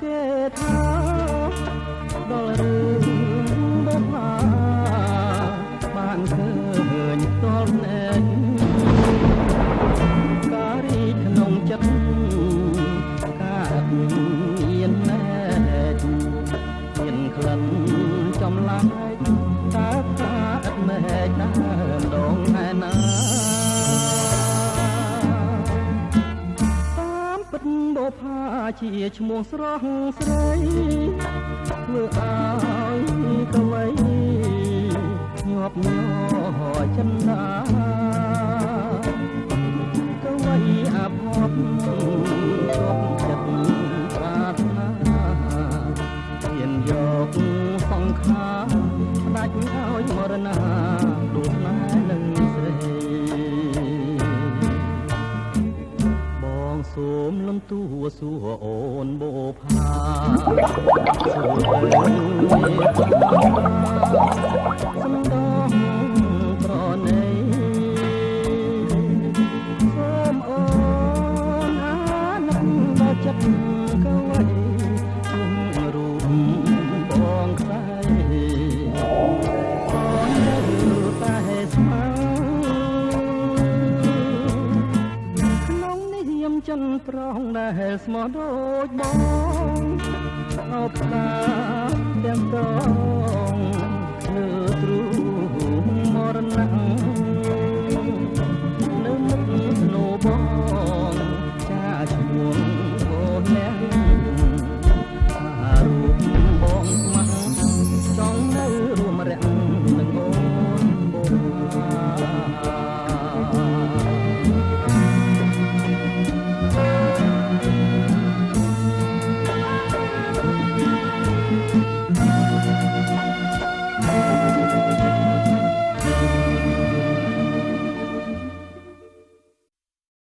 កេតថាដល់រឿងបុប្ផាបានឃើញតលណែនការីក្នុងចិត្តកើតមានណែតមានក្លិនចំឡាយតើថាអត់មែកណាដងឯណាតាមពិតបុប្ផាជាឈ្មោះស្រស់ស្រីធ្វើឲ្យកវីញាប់ញ័រចិន្តាកវីអាភ័ព្វជាប់ចិត្តប្រាថ្នាហ៊ានយកសង្ខារផ្ដាច់ឲ្យមរណាដួលណែនឹងស្រីបងសូមលំទួសួរអូនបុប្ផាសួរទៅសំដងប្រណីសូមអូនអាណិតដល់ចិត្តកវីជុំរូបបងខ្លាយអូននៅតែស្មៅក្នុងនាមចិនប្រងដែលស្មោះដូចបងអបតាទាំងតងលើទ្រូងមរណៈនៅមុខស្នូបង